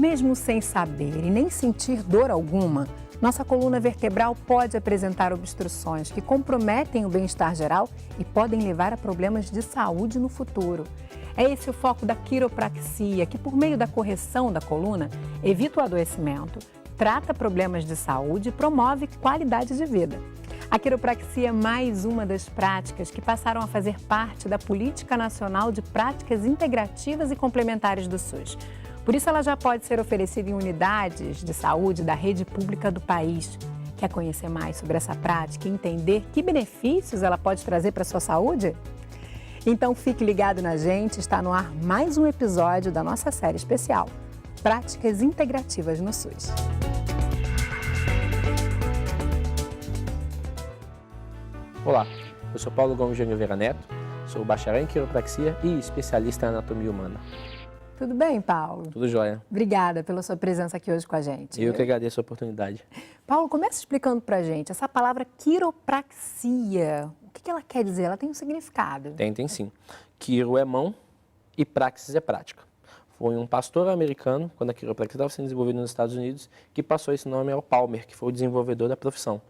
Mesmo sem saber e nem sentir dor alguma, nossa coluna vertebral pode apresentar obstruções que comprometem o bem-estar geral e podem levar a problemas de saúde no futuro. É esse o foco da quiropraxia, que por meio da correção da coluna, evita o adoecimento, trata problemas de saúde e promove qualidade de vida. A quiropraxia é mais uma das práticas que passaram a fazer parte da Política Nacional de Práticas Integrativas e Complementares do SUS. Por isso, ela já pode ser oferecida em unidades de saúde da rede pública do país. Quer conhecer mais sobre essa prática e entender que benefícios ela pode trazer para a sua saúde? Então, fique ligado na gente, está no ar mais um episódio da nossa série especial, Práticas Integrativas no SUS. Olá, eu sou Paulo Gomes de Oliveira Neto, sou bacharel em quiropraxia e especialista em anatomia humana. Tudo bem, Paulo? Tudo jóia. Obrigada pela sua presença aqui hoje com a gente. Eu que agradeço a oportunidade. Paulo, começa explicando pra gente essa palavra quiropraxia. O que ela quer dizer? Ela tem um significado. Tem sim. Quiro é mão e praxis é prática. Foi um pastor americano, quando a quiropraxia estava sendo desenvolvida nos Estados Unidos, que passou esse nome ao Palmer, que foi o desenvolvedor da profissão.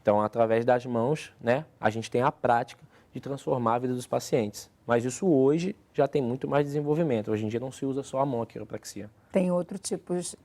Então, através das mãos, a gente tem a prática de transformar a vida dos pacientes. Mas isso hoje já tem muito mais desenvolvimento. Hoje em dia não se usa só a mão a quiropraxia. Tem outros tipos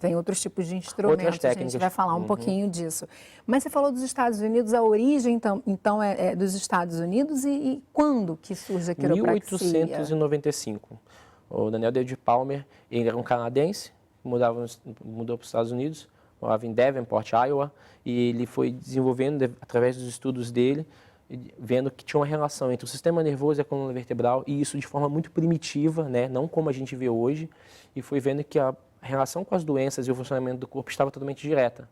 de instrumentos, Outras técnicas. A gente vai falar um pouquinho disso. Mas você falou dos Estados Unidos, a origem então é dos Estados Unidos e quando que surge a quiropraxia? 1895. O Daniel David Palmer, ele era um canadense, mudou para os Estados Unidos, morava em Davenport, Iowa, e ele foi desenvolvendo, através dos estudos dele, vendo que tinha uma relação entre o sistema nervoso e a coluna vertebral, e isso de forma muito primitiva, não como a gente vê hoje, e foi vendo que a relação com as doenças e o funcionamento do corpo estava totalmente direta.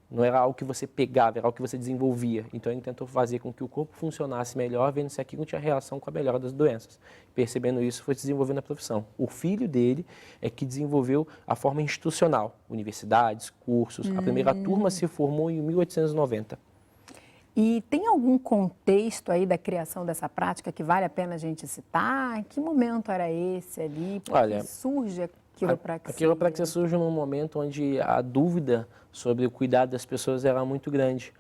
Não era algo que você pegava, era algo que você desenvolvia. Então ele tentou fazer com que o corpo funcionasse melhor, vendo se aquilo tinha relação com a melhora das doenças. Percebendo isso, foi desenvolvendo a profissão. O filho dele é que desenvolveu a forma institucional, universidades, cursos. A primeira turma se formou em 1890. E tem algum contexto aí da criação dessa prática que vale a pena a gente citar? Em que momento era esse ali? Porque surge a quiropraxia? A quiropraxia surge num momento onde a dúvida sobre o cuidado das pessoas era muito grande.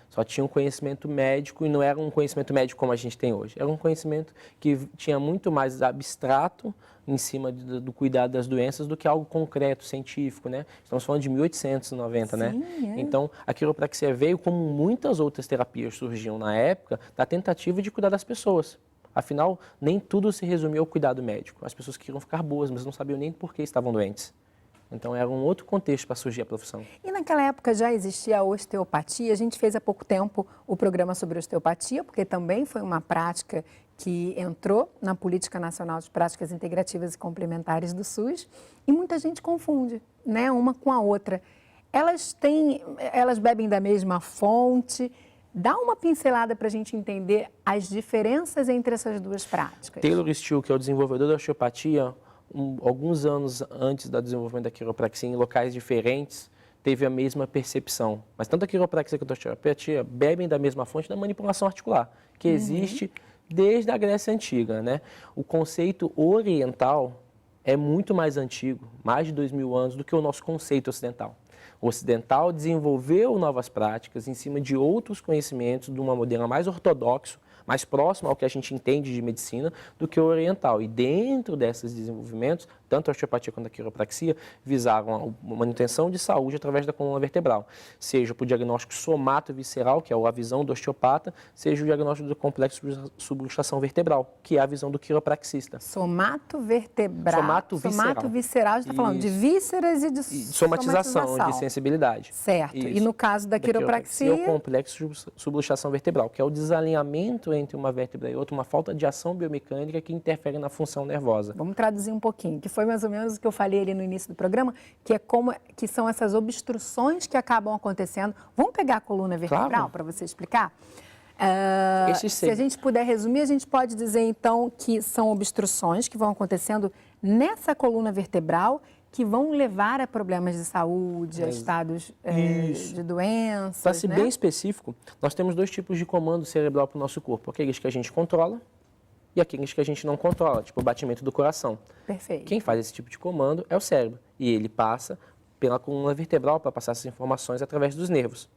Só tinha um conhecimento médico e não era um conhecimento médico como a gente tem hoje. Era um conhecimento que tinha muito mais abstrato em cima do cuidado das doenças do que algo concreto, científico, Estamos falando de 1890, Sim, Então, a quiropraxia veio, como muitas outras terapias surgiam na época, da tentativa de cuidar das pessoas. Afinal, nem tudo se resumiu ao cuidado médico. As pessoas queriam ficar boas, mas não sabiam nem por que estavam doentes. Então, era um outro contexto para surgir a profissão. E naquela época já existia a osteopatia. A gente fez há pouco tempo o programa sobre osteopatia, porque também foi uma prática que entrou na Política Nacional de Práticas Integrativas e Complementares do SUS. E muita gente confunde, uma com a outra. Elas bebem da mesma fonte. Dá uma pincelada para a gente entender as diferenças entre essas duas práticas. Taylor Steele, que é o desenvolvedor da osteopatia, alguns anos antes do desenvolvimento da quiropraxia, em locais diferentes, teve a mesma percepção. Mas tanto a quiropraxia quanto a osteopatia bebem da mesma fonte da manipulação articular, que existe desde a Grécia Antiga. O conceito oriental é muito mais antigo, mais de 2000 anos, do que o nosso conceito ocidental. O ocidental desenvolveu novas práticas em cima de outros conhecimentos, de uma modelo mais ortodoxo, mais próximo ao que a gente entende de medicina do que o oriental. E dentro desses desenvolvimentos, tanto a osteopatia quanto a quiropraxia visavam a manutenção de saúde através da coluna vertebral, seja para o diagnóstico somato-visceral, que é a visão do osteopata, seja o diagnóstico do complexo de subluxação vertebral, que é a visão do quiropraxista. Somato-vertebral. Somato-visceral, a gente está falando de vísceras e de somatização, de sensibilidade. Certo. Isso. E no caso da quiropraxia? É o complexo de subluxação vertebral, que é o desalinhamento entre uma vértebra e outra, uma falta de ação biomecânica que interfere na função nervosa. Vamos traduzir um pouquinho, que foi mais ou menos o que eu falei ali no início do programa, que são essas obstruções que acabam acontecendo. Vamos pegar a coluna vertebral para você explicar? Se a gente puder resumir, a gente pode dizer então que são obstruções que vão acontecendo nessa coluna vertebral que vão levar a problemas de saúde, a estados de doenças. Para ser bem específico, nós temos dois tipos de comando cerebral para o nosso corpo. Aqueles que a gente controla e aqueles que a gente não controla, tipo o batimento do coração. Perfeito. Quem faz esse tipo de comando é o cérebro, e ele passa pela coluna vertebral para passar essas informações através dos nervos.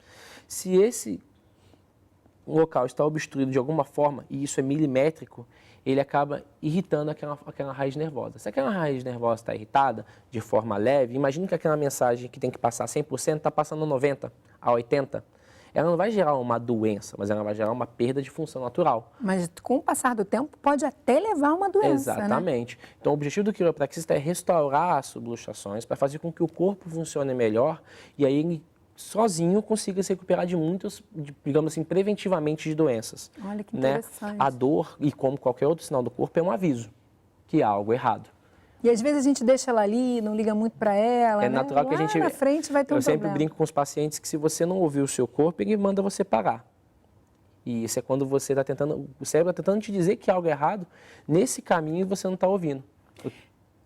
Se esse local está obstruído de alguma forma, e isso é milimétrico, ele acaba irritando aquela raiz nervosa. Se aquela raiz nervosa está irritada de forma leve, imagine que aquela mensagem que tem que passar 100% está passando 90% a 80%. Ela não vai gerar uma doença, mas ela vai gerar uma perda de função natural. Mas com o passar do tempo pode até levar a uma doença, Exatamente. né? Então o objetivo do quiropraxista é restaurar as subluxações para fazer com que o corpo funcione melhor e aí ele sozinho consiga se recuperar de muitas, digamos assim, preventivamente de doenças. Olha que né? interessante. A dor, e como qualquer outro sinal do corpo, é um aviso que há algo errado. E às vezes a gente deixa ela ali, não liga muito para ela, É né? natural que a gente... Lá na frente vai ter um Eu sempre problema. brinco com os pacientes que se você não ouvir o seu corpo, ele manda você parar. E isso é quando você está tentando, o cérebro está tentando te dizer que há algo errado, nesse caminho você não está ouvindo.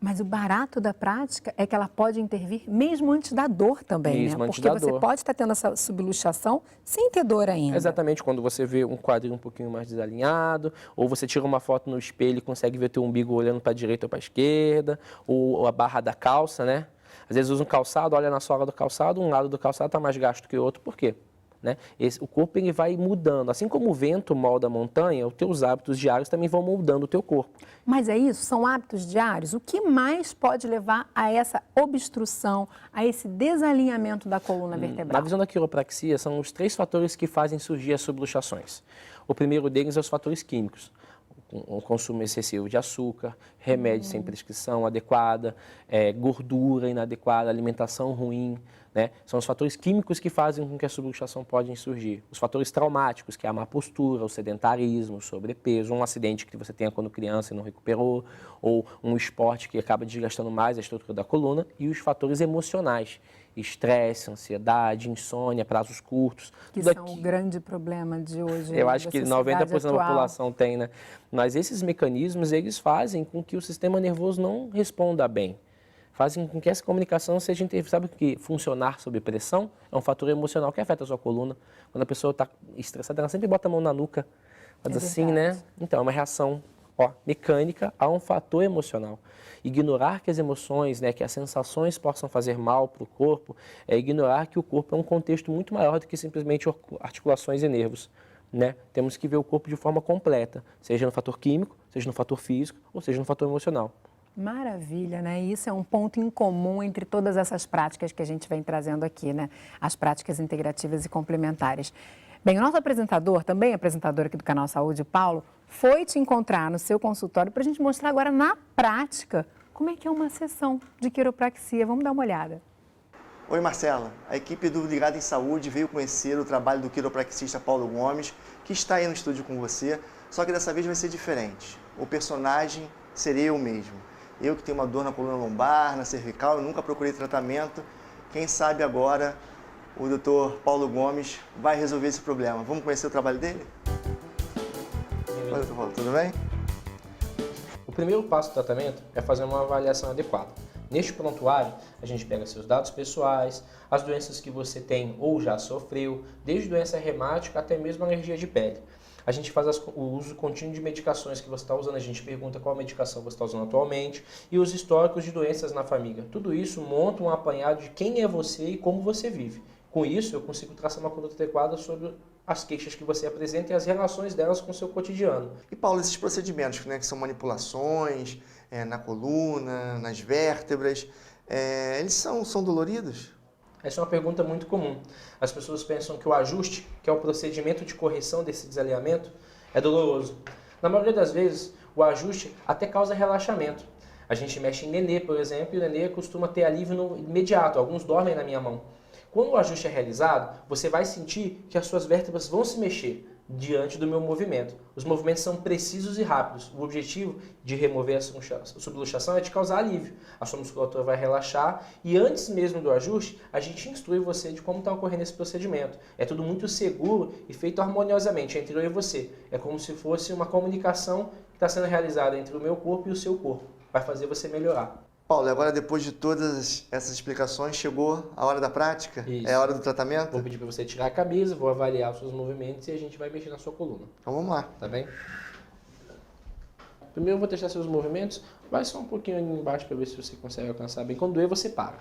Mas o barato da prática é que ela pode intervir mesmo antes da dor também, Mesmo né? antes Porque da você dor. pode estar tendo essa subluxação sem ter dor ainda. Exatamente, quando você vê um quadril um pouquinho mais desalinhado, ou você tira uma foto no espelho e consegue ver teu umbigo olhando para a direita ou para a esquerda, ou a barra da calça, né? Às vezes usa um calçado, olha na sola do calçado, um lado do calçado está mais gasto que o outro, por quê? Né? O corpo ele vai mudando, assim como o vento molda a montanha, os teus hábitos diários também vão moldando o teu corpo. Mas é isso? São hábitos diários? O que mais pode levar a essa obstrução, a esse desalinhamento da coluna Na vertebral? visão da quiropraxia, são os 3 fatores que fazem surgir as subluxações. O primeiro deles é os fatores químicos. O consumo excessivo de açúcar, remédio sem prescrição adequada, gordura inadequada, alimentação ruim, né? São os fatores químicos que fazem com que a subluxação pode surgir. Os fatores traumáticos, que é a má postura, o sedentarismo, o sobrepeso, um acidente que você tenha quando criança e não recuperou, ou um esporte que acaba desgastando mais a estrutura da coluna, e os fatores emocionais, estresse, ansiedade, insônia, prazos curtos. Que são o grande problema de hoje. Eu acho que 90% da atual. população tem, né? Mas esses mecanismos, eles fazem com que o sistema nervoso não responda bem. Fazem com que essa comunicação seja interferida. Sabe que funcionar sob pressão é um fator emocional que afeta a sua coluna. Quando a pessoa está estressada, ela sempre bota a mão na nuca, faz assim, né? Então, é uma reação mecânica a um fator emocional. Ignorar que as emoções, né, que as sensações possam fazer mal para o corpo, é ignorar que o corpo é um contexto muito maior do que simplesmente articulações e nervos. Né? Temos que ver o corpo de forma completa, seja no fator químico, seja no fator físico, ou seja no fator emocional. Maravilha, né? Isso é um ponto em comum entre todas essas práticas que a gente vem trazendo aqui, né? As práticas integrativas e complementares. Bem, o nosso apresentador, também apresentador aqui do Canal Saúde, Paulo, foi te encontrar no seu consultório para a gente mostrar agora na prática como é que é uma sessão de quiropraxia. Vamos dar uma olhada. Oi, Marcela. A equipe do Ligado em Saúde veio conhecer o trabalho do quiropraxista Paulo Gomes, que está aí no estúdio com você, só que dessa vez vai ser diferente. O personagem serei eu mesmo. Eu que tenho uma dor na coluna lombar, na cervical, eu nunca procurei tratamento. Quem sabe agora o Dr. Paulo Gomes vai resolver esse problema. Vamos conhecer o trabalho dele? Oi, Dr. Paulo, tudo bem? O primeiro passo do tratamento é fazer uma avaliação adequada. Neste prontuário, a gente pega seus dados pessoais, as doenças que você tem ou já sofreu, desde doença reumática até mesmo alergia de pele. A gente faz o uso contínuo de medicações que você está usando, a gente pergunta qual medicação você está usando atualmente e os históricos de doenças na família. Tudo isso monta um apanhado de quem é você e como você vive. Com isso, eu consigo traçar uma conduta adequada sobre as queixas que você apresenta e as relações delas com o seu cotidiano. E Paulo, esses procedimentos, né, que são manipulações na coluna, nas vértebras, eles são doloridos? Essa é uma pergunta muito comum. As pessoas pensam que o ajuste, que é o procedimento de correção desse desalinhamento, é doloroso. Na maioria das vezes, o ajuste até causa relaxamento. A gente mexe em nenê, por exemplo, e o nenê costuma ter alívio no imediato. Alguns dormem na minha mão. Quando o ajuste é realizado, você vai sentir que as suas vértebras vão se mexer diante do meu movimento. Os movimentos são precisos e rápidos. O objetivo de remover a subluxação é de causar alívio. A sua musculatura vai relaxar e antes mesmo do ajuste, a gente instrui você de como está ocorrendo esse procedimento. É tudo muito seguro e feito harmoniosamente entre eu e você. É como se fosse uma comunicação que está sendo realizada entre o meu corpo e o seu corpo. Vai fazer você melhorar. Paulo, agora depois de todas essas explicações, chegou a hora da prática? Isso. É a hora do tratamento? Vou pedir para você tirar a camisa, vou avaliar os seus movimentos e a gente vai mexer na sua coluna. Então vamos lá. Tá bem? Primeiro eu vou testar seus movimentos, vai só um pouquinho ali embaixo para ver se você consegue alcançar bem. Quando doer, você para.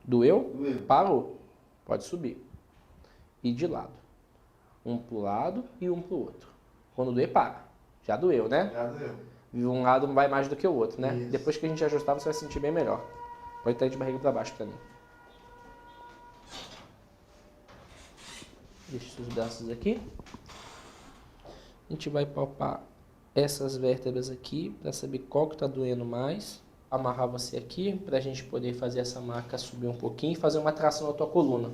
Doeu? Doeu. Parou? Pode subir. E de lado. Um pro lado e um pro outro. Quando doer, para. Já doeu, né? Já doeu. Um lado vai mais do que o outro, né? Isso. Depois que a gente ajustar, você vai se sentir bem melhor. Pode estar de barriga para baixo para mim. Deixa os seus braços aqui. A gente vai palpar essas vértebras aqui para saber qual que está doendo mais. Amarrar você aqui para a gente poder fazer essa marca subir um pouquinho e fazer uma tração na tua coluna.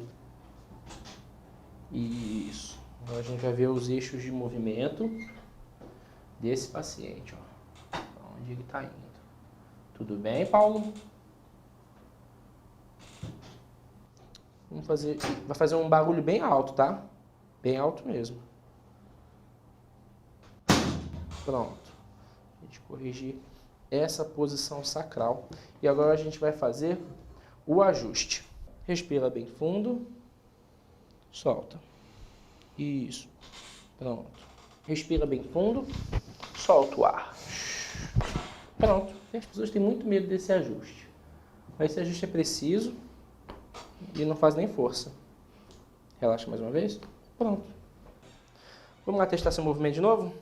Isso. Agora a gente vai ver os eixos de movimento desse paciente, ó. Onde ele está indo. Tudo bem, Paulo? Vai fazer um barulho bem alto, tá? Bem alto mesmo. Pronto. A gente corrigir essa posição sacral. E agora a gente vai fazer o ajuste. Respira bem fundo. Solta. Isso. Pronto. Respira bem fundo. Solta o ar. Pronto. As pessoas têm muito medo desse ajuste. Mas esse ajuste é preciso e não faz nem força. Relaxa mais uma vez. Pronto. Vamos lá testar seu movimento de novo?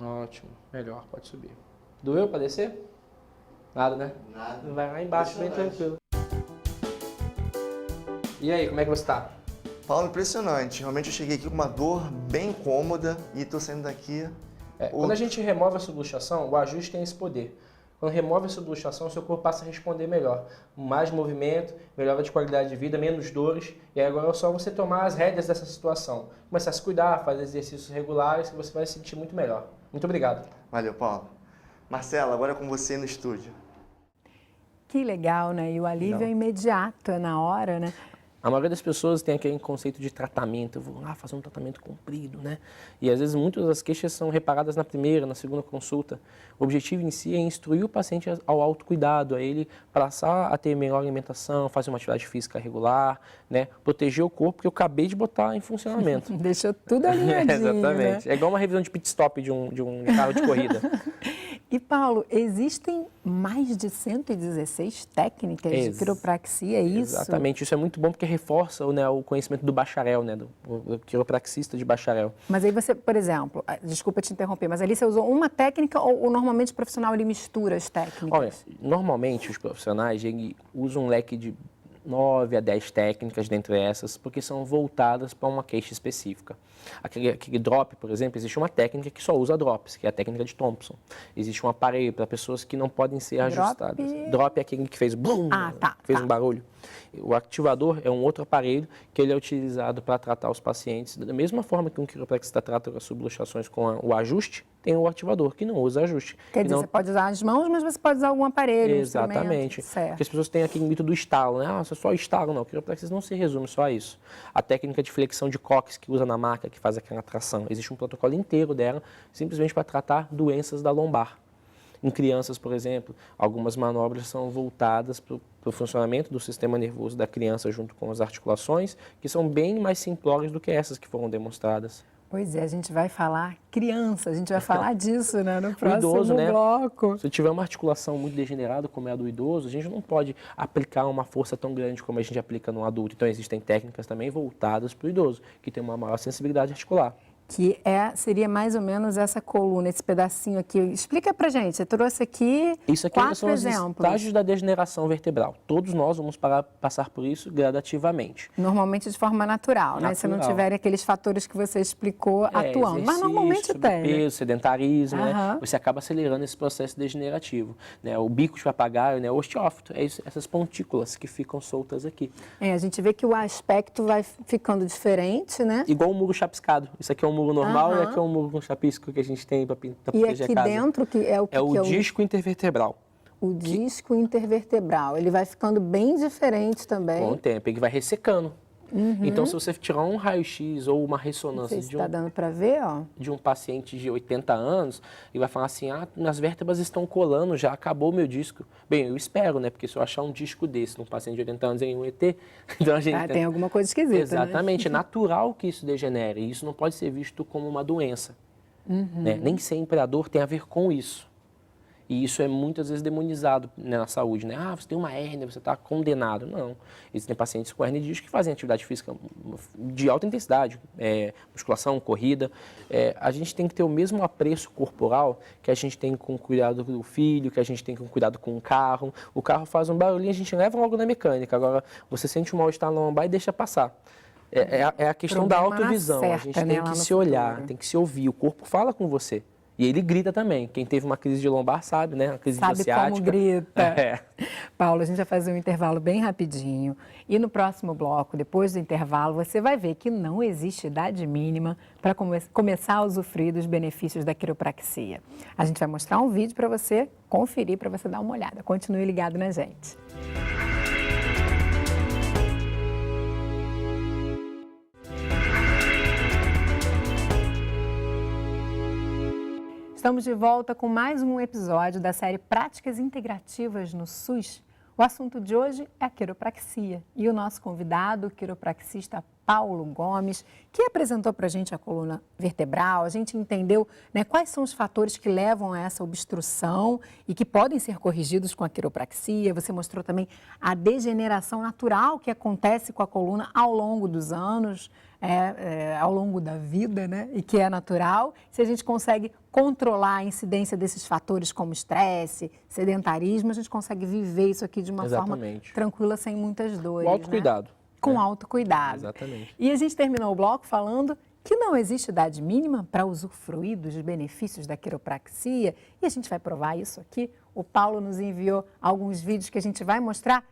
Ótimo. Melhor. Pode subir. Doeu para descer? Nada, né? Nada. Vai lá embaixo bem tranquilo. E aí, como é que você está? Paulo, impressionante. Realmente eu cheguei aqui com uma dor bem incômoda e estou saindo daqui. Quando a gente remove a subluxação, o ajuste tem esse poder. Quando remove a subluxação, o seu corpo passa a responder melhor. Mais movimento, melhora de qualidade de vida, menos dores. E aí agora é só você tomar as rédeas dessa situação. Começar a se cuidar, fazer exercícios regulares, que você vai se sentir muito melhor. Muito obrigado. Valeu, Paulo. Marcela, agora é com você no estúdio. Que legal, né? E o alívio é imediato, é na hora, né? A maioria das pessoas tem aquele conceito de tratamento. Eu vou lá fazer um tratamento comprido, né? E às vezes muitas das queixas são reparadas na primeira, na segunda consulta. O objetivo em si é instruir o paciente ao autocuidado, a ele passar a ter melhor alimentação, fazer uma atividade física regular, né? Proteger o corpo que eu acabei de botar em funcionamento. Deixou tudo alinhadinho, Exatamente. né? É igual uma revisão de pit stop de um carro de corrida. E, Paulo, existem mais de 116 técnicas de quiropraxia, é isso? Exatamente. Isso é muito bom porque reforça, né, o conhecimento do bacharel, né, do quiropraxista de bacharel. Mas aí você, por exemplo, desculpa te interromper, mas ali você usou uma técnica ou normalmente o profissional ele mistura as técnicas? Olha, normalmente os profissionais ele usam um leque de 9 a 10 técnicas dentre essas, porque são voltadas para uma queixa específica. Aquele drop, por exemplo, existe uma técnica que só usa drops, que é a técnica de Thompson. Existe um aparelho para pessoas que não podem ser ajustadas. Drop é aquele que fez boom, fez um barulho. O ativador é um outro aparelho que ele é utilizado para tratar os pacientes. Da mesma forma que um quiropraxista trata as subluxações com o ajuste, tem o ativador que não usa ajuste. Quer dizer, você pode usar as mãos, mas você pode usar algum aparelho, exatamente. Porque as pessoas têm aquele mito do estalo, né? Ah, você só estalo. Não, o quiropraxista não se resume só a isso. A técnica de flexão de cóccix que usa na maca, que faz aquela tração, existe um protocolo inteiro dela, simplesmente para tratar doenças da lombar. Em crianças, por exemplo, algumas manobras são voltadas para o funcionamento do sistema nervoso da criança junto com as articulações, que são bem mais simplórias do que essas que foram demonstradas. Pois é, a gente vai falar criança, a gente vai falar disso, né, no próximo idoso, né? bloco. Se tiver uma articulação muito degenerada, como é a do idoso, a gente não pode aplicar uma força tão grande como a gente aplica no adulto. Então, existem técnicas também voltadas para o idoso, que tem uma maior sensibilidade articular. Que seria mais ou menos essa coluna, esse pedacinho aqui. Explica pra gente, você trouxe aqui isso aqui 4 são os exemplos. estágios da degeneração vertebral. Todos nós vamos passar por isso gradativamente. Normalmente de forma natural, né? Se não tiverem aqueles fatores que você explicou atuando. Mas normalmente tem. Peso, sedentarismo, né? Você acaba acelerando esse processo degenerativo. Né? O bico de papagaio, né? O osteófito, essas pontículas que ficam soltas aqui. A gente vê que o aspecto vai ficando diferente, né? Igual um muro chapiscado. Isso aqui é um muro normal e aqui é um muro com chapisco que a gente tem para proteger a casa. E aqui dentro que é o que é o disco intervertebral. O disco intervertebral, ele vai ficando bem diferente também. Com o tempo, ele vai ressecando. Então, se você tirar um raio-x ou uma ressonância está dando para ver, ó, de um paciente de 80 anos, ele vai falar assim, minhas vértebras estão colando, já acabou o meu disco. Bem, eu espero, né? Porque se eu achar um disco desse num paciente de 80 anos em um ET, então a gente... tem alguma coisa esquisita, exatamente, né? É natural que isso degenere, e isso não pode ser visto como uma doença. né? Nem sempre a dor tem a ver com isso. E isso é muitas vezes demonizado, né, na saúde, né? Ah, você tem uma hérnia, você está condenado. Não. Existem pacientes com hérnia de disco que fazem atividade física de alta intensidade, musculação, corrida. A gente tem que ter o mesmo apreço corporal que a gente tem com o cuidado do filho, que a gente tem com o cuidado com o carro. O carro faz um barulhinho, a gente leva logo na mecânica. Agora, você sente um mal-estar na lombar e deixa passar. É a questão da autovisão. A gente tem que se olhar, tem que se ouvir. O corpo fala com você. E ele grita também. Quem teve uma crise de lombar sabe, né? Uma crise de ciática. Sabe como grita. Paulo, a gente vai fazer um intervalo bem rapidinho. E no próximo bloco, depois do intervalo, você vai ver que não existe idade mínima para começar a usufruir dos benefícios da quiropraxia. A gente vai mostrar um vídeo para você conferir, para você dar uma olhada. Continue ligado na gente. Estamos de volta com mais um episódio da série Práticas Integrativas no SUS. O assunto de hoje é a quiropraxia e o nosso convidado, o quiropraxista Paulo Gomes, que apresentou para a gente a coluna vertebral. A gente entendeu, né, quais são os fatores que levam a essa obstrução e que podem ser corrigidos com a quiropraxia. Você mostrou também a degeneração natural que acontece com a coluna ao longo dos anos, ao longo da vida, né? E que é natural. Se a gente consegue controlar a incidência desses fatores como estresse, sedentarismo, a gente consegue viver isso aqui de uma forma tranquila, sem muitas dores. O autocuidado. Né? Com autocuidado. Exatamente. E a gente terminou o bloco falando que não existe idade mínima para usufruir dos benefícios da quiropraxia. E a gente vai provar isso aqui. O Paulo nos enviou alguns vídeos que a gente vai mostrar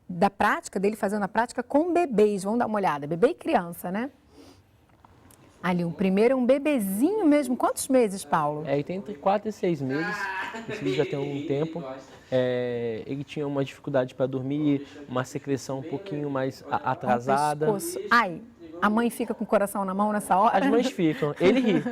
da prática, dele fazendo a prática com bebês. Vamos dar uma olhada. Bebê e criança, né? Ali, o primeiro é um bebezinho mesmo. Quantos meses, Paulo? Ele tem entre 4 e 6 meses. Esse vídeo já tem algum tempo. Ele tinha uma dificuldade para dormir, uma secreção um pouquinho mais atrasada. Ai, a mãe fica com o coração na mão nessa hora? As mães ficam. Ele ri. Ele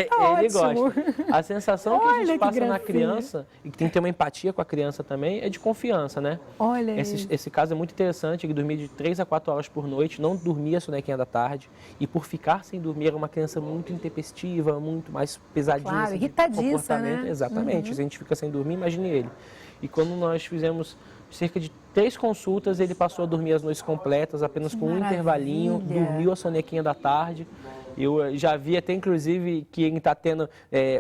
tá ele ótimo. Gosta. A sensação que a gente passa na criança, e que tem que ter uma empatia com a criança também, é de confiança, né? Olha esse caso é muito interessante. Ele dormia de 3 a 4 horas por noite, não dormia a sonequinha da tarde. E por ficar sem dormir, era uma criança muito intempestiva, muito mais pesadinha. Claro, assim, irritadiça, né? Exatamente. Se a gente fica sem dormir, imagine ele. E quando nós fizemos cerca de 3 consultas, ele passou a dormir as noites completas, apenas com um intervalinho, dormiu a sonequinha da tarde. Eu já vi até, inclusive, que ele está tendo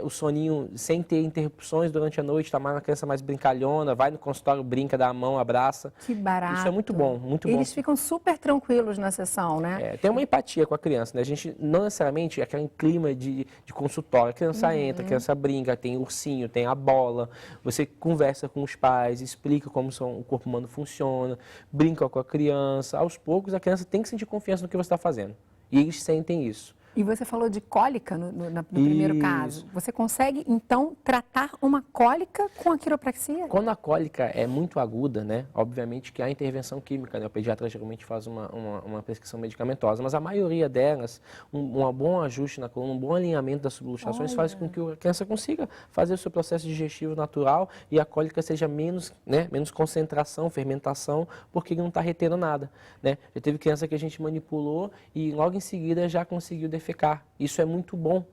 o soninho sem ter interrupções durante a noite, está mais uma criança mais brincalhona, vai no consultório, brinca, dá a mão, abraça. Que barato. Isso é muito bom, muito bom. Eles ficam super tranquilos na sessão, né? Tem uma empatia com a criança, né? A gente não necessariamente é aquele clima de consultório. A criança entra, a criança brinca, tem ursinho, tem a bola. Você conversa com os pais, explica como o corpo humano funciona, brinca com a criança. Aos poucos, a criança tem que sentir confiança no que você está fazendo. E eles sentem isso. E você falou de cólica no primeiro caso. Você consegue, então, tratar uma cólica com a quiropraxia? Quando a cólica é muito aguda, né? Obviamente que há intervenção química, né? O pediatra geralmente faz uma prescrição medicamentosa, mas a maioria delas, um bom ajuste na coluna, um bom alinhamento das subluxações faz com que a criança consiga fazer o seu processo digestivo natural e a cólica seja menos concentração, fermentação, porque ele não está retendo nada, né? Já teve criança que a gente manipulou e logo em seguida já conseguiu defecar. Isso é muito bom,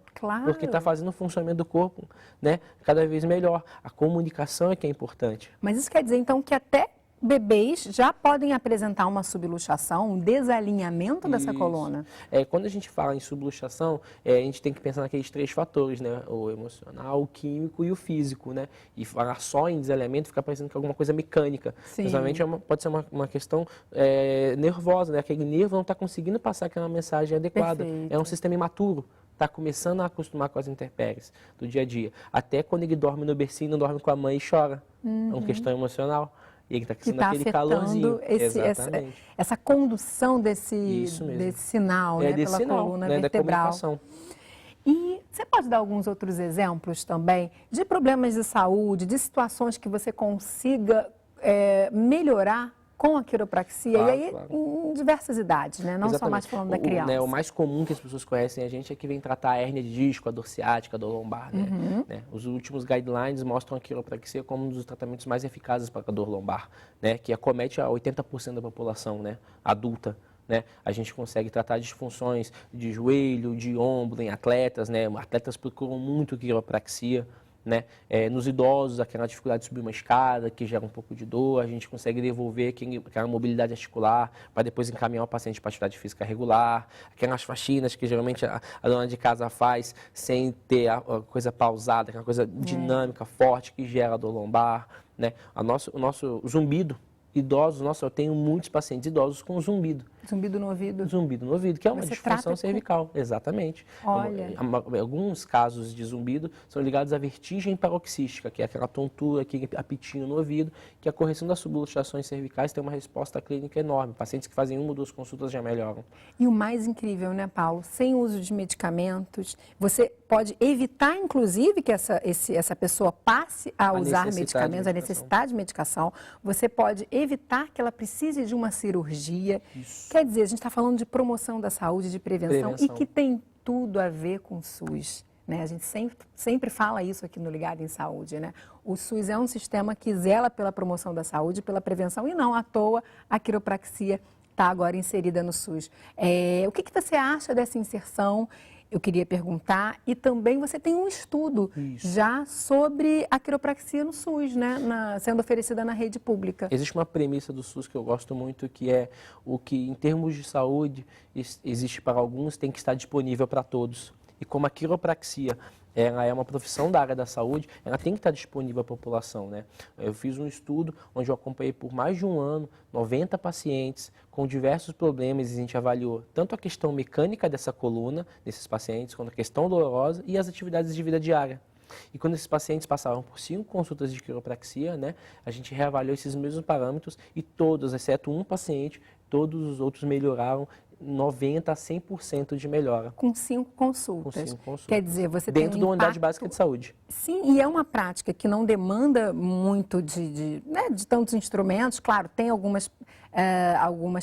porque está fazendo o funcionamento do corpo, né, cada vez melhor. A comunicação é que é importante. Mas isso quer dizer, então, que até bebês já podem apresentar uma subluxação, um desalinhamento dessa coluna? Quando a gente fala em subluxação, a gente tem que pensar naqueles 3 fatores, né? O emocional, o químico e o físico, né? E falar só em desalinhamento fica parecendo que é alguma coisa mecânica. Principalmente pode ser uma questão nervosa, né? Aquele nervo não está conseguindo passar aquela mensagem adequada. Perfeito. É um sistema imaturo. Está começando a acostumar com as intempéries do dia a dia. Até quando ele dorme no bercinho, não dorme com a mãe e chora. É uma questão emocional. E ele está crescendo aquele calorzinho. Essa condução desse sinal, né, pela coluna vertebral. E você pode dar alguns outros exemplos também de problemas de saúde, de situações que você consiga melhorar com a quiropraxia, e aí em diversas idades, né? Não só mais falando da criança. O mais comum que as pessoas conhecem a gente é que vem tratar a hérnia de disco, a dor ciática, a dor lombar, né? Os últimos guidelines mostram a quiropraxia como um dos tratamentos mais eficazes para a dor lombar, né? Que acomete a 80% da população, né, adulta. né? A gente consegue tratar disfunções de joelho, de ombro em atletas, né? Atletas procuram muito quiropraxia, né? Nos idosos, aquela dificuldade de subir uma escada, que gera um pouco de dor, a gente consegue devolver aquela mobilidade articular para depois encaminhar o paciente para atividade física regular, aquelas faxinas que geralmente a dona de casa faz sem ter a coisa pausada, aquela coisa dinâmica, forte, que gera dor lombar, né? O nosso zumbido, idosos, eu tenho muitos pacientes idosos com zumbido. Zumbido no ouvido? Zumbido no ouvido, que é uma Você disfunção cervical, exatamente. Olha. Alguns casos de zumbido são ligados à vertigem paroxística, que é aquela tontura, aquele apitinho no ouvido, que a correção das subluxações cervicais tem uma resposta clínica enorme. Pacientes que fazem 1 ou 2 consultas já melhoram. E o mais incrível, né, Paulo? Sem uso de medicamentos, você pode evitar, inclusive, que essa pessoa passe a usar medicamentos, a necessidade de medicação. Você pode evitar que ela precise de uma cirurgia. Isso. Quer dizer, a gente está falando de promoção da saúde, de prevenção, e que tem tudo a ver com o SUS. Né? A gente sempre fala isso aqui no Ligado em Saúde, né? O SUS é um sistema que zela pela promoção da saúde, pela prevenção, e não à toa a quiropraxia está agora inserida no SUS. O que você acha dessa inserção? Eu queria perguntar, e também você tem um estudo já sobre a quiropraxia no SUS, né? Sendo oferecida na rede pública. Existe uma premissa do SUS que eu gosto muito, que é o que em termos de saúde existe para alguns, tem que estar disponível para todos. E como a quiropraxia ela é uma profissão da área da saúde, ela tem que estar disponível à população, né? Eu fiz um estudo onde eu acompanhei por mais de um ano 90 pacientes com diversos problemas, e a gente avaliou tanto a questão mecânica dessa coluna, desses pacientes, quanto a questão dolorosa e as atividades de vida diária. E quando esses pacientes passavam por 5 consultas de quiropraxia, né, a gente reavaliou esses mesmos parâmetros e todos, exceto um paciente, todos os outros melhoraram 90% a 100% de melhora. Com 5 consultas. Com 5 consultas. Quer dizer, você dentro tem de uma unidade básica de saúde. Sim, e é uma prática que não demanda muito de tantos instrumentos. Claro, tem algumas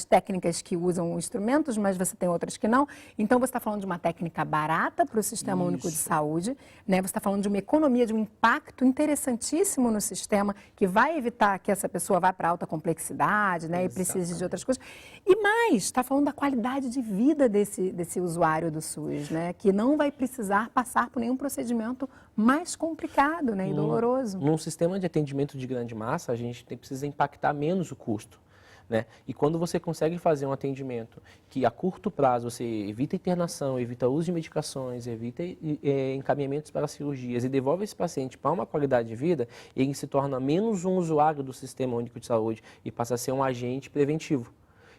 técnicas que usam instrumentos, mas você tem outras que não. Então, você está falando de uma técnica barata para o Sistema Único de Saúde, né? Você está falando de uma economia, de um impacto interessantíssimo no sistema, que vai evitar que essa pessoa vá para alta complexidade, né? E precise de outras coisas. E mais, está falando da qualidade de vida desse usuário do SUS, né? Que não vai precisar passar por nenhum procedimento mais complicado, né? E doloroso. Num sistema de atendimento de grande massa, a gente precisa impactar menos o custo. Né? E quando você consegue fazer um atendimento que a curto prazo você evita internação, evita uso de medicações, evita encaminhamentos para cirurgias e devolve esse paciente para uma qualidade de vida, ele se torna menos um usuário do Sistema Único de Saúde e passa a ser um agente preventivo.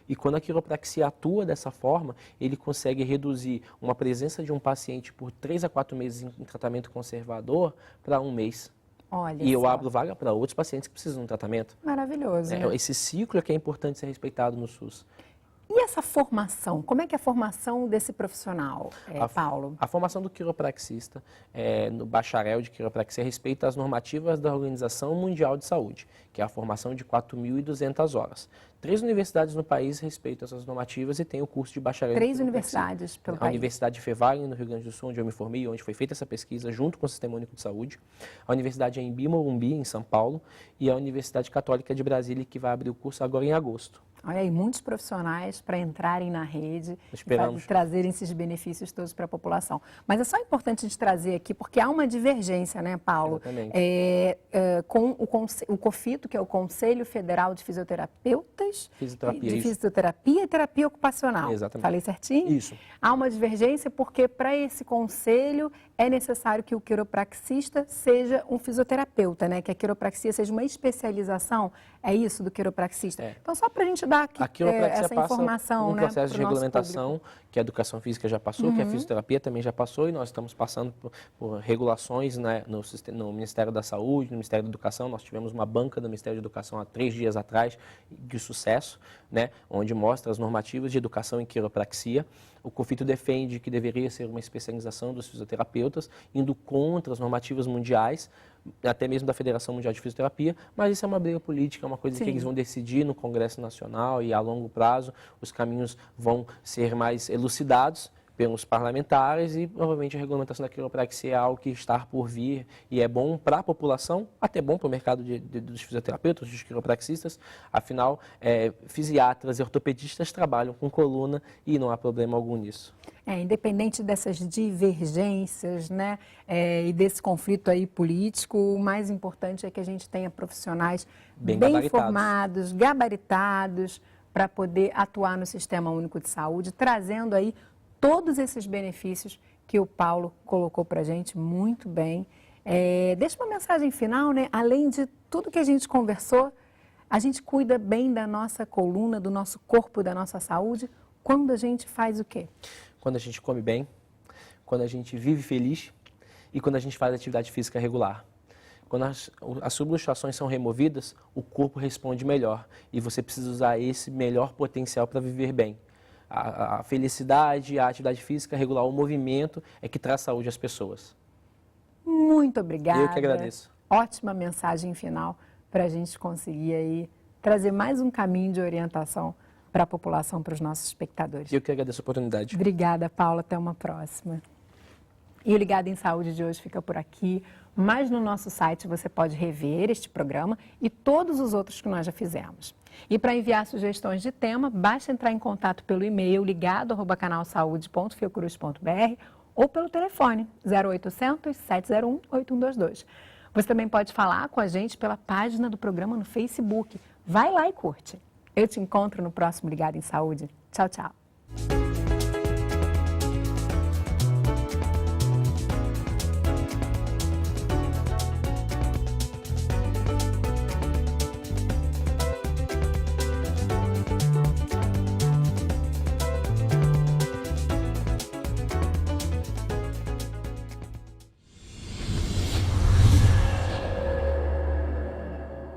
E quando a quiropraxia atua dessa forma, ele consegue reduzir uma presença de um paciente por 3 a 4 meses em tratamento conservador para 1 mês. Olha e eu só. abro vaga para outros pacientes que precisam de um tratamento. Maravilhoso, né? Esse ciclo é que é importante ser respeitado no SUS. E essa formação? Como é que é a formação desse profissional, Paulo? A formação do quiropraxista, no bacharel de quiropraxia, respeita as normativas da Organização Mundial de Saúde, que é a formação de 4.200 horas. 3 universidades no país respeitam essas normativas e têm o curso de bacharel. 3 universidades pelo país. A Universidade de Fevale, no Rio Grande do Sul, onde eu me formei, onde foi feita essa pesquisa junto com o Sistema Único de Saúde. A Universidade Anhembi Morumbi, em São Paulo, e a Universidade Católica de Brasília, que vai abrir o curso agora em agosto. Olha aí, muitos profissionais para entrarem na rede e trazerem esses benefícios todos para a população. Mas é só importante a gente trazer aqui, porque há uma divergência, né, Paulo? Exatamente. Com o COFITO, que é o Conselho Federal de Fisioterapeutas, de Fisioterapia e Terapia Ocupacional. Exatamente. Falei certinho? Isso. Há uma divergência porque para esse conselho é necessário que o quiropraxista seja um fisioterapeuta, né? Que a quiropraxia seja uma especialização, é isso do quiropraxista. Então, só para a gente dar aqui essa informação, um processo de regulamentação que a educação física já passou, que a fisioterapia também já passou, e nós estamos passando por regulações, né, no Ministério da Saúde, no Ministério da Educação. Nós tivemos uma banca do Ministério da Educação há 3 dias atrás de sucesso, né, onde mostra as normativas de educação em quiropraxia. O COFITO defende que deveria ser uma especialização dos fisioterapeutas, indo contra as normativas mundiais, até mesmo da Federação Mundial de Fisioterapia, mas isso é uma briga política, é uma coisa que eles vão decidir no Congresso Nacional, e a longo prazo os caminhos vão ser mais elucidados. pelos parlamentares e, provavelmente, a regulamentação da quiropraxia é algo que está por vir e é bom para a população, até bom para o mercado dos fisioterapeutas, dos quiropraxistas. Afinal, fisiatras e ortopedistas trabalham com coluna e não há problema algum nisso. Independente dessas divergências, né, e desse conflito aí político, o mais importante é que a gente tenha profissionais bem formados, gabaritados, para poder atuar no Sistema Único de Saúde, trazendo aí todos esses benefícios que o Paulo colocou para a gente muito bem. Deixa uma mensagem final, né? Além de tudo que a gente conversou, a gente cuida bem da nossa coluna, do nosso corpo, da nossa saúde, quando a gente faz o quê? Quando a gente come bem, quando a gente vive feliz e quando a gente faz atividade física regular. Quando as subluxações são removidas, o corpo responde melhor e você precisa usar esse melhor potencial para viver bem. A felicidade, a atividade física, regular o movimento é que traz saúde às pessoas. Muito obrigada. Eu que agradeço. Ótima mensagem final para a gente conseguir aí trazer mais um caminho de orientação para a população, para os nossos espectadores. Eu que agradeço a oportunidade. Obrigada, Paula. Até uma próxima. E o Ligado em Saúde de hoje fica por aqui, mas no nosso site você pode rever este programa e todos os outros que nós já fizemos. E para enviar sugestões de tema, basta entrar em contato pelo e-mail ligado@canalsaude.fiocruz.br ou pelo telefone 0800 701 8122. Você também pode falar com a gente pela página do programa no Facebook. Vai lá e curte. Eu te encontro no próximo Ligado em Saúde. Tchau, tchau.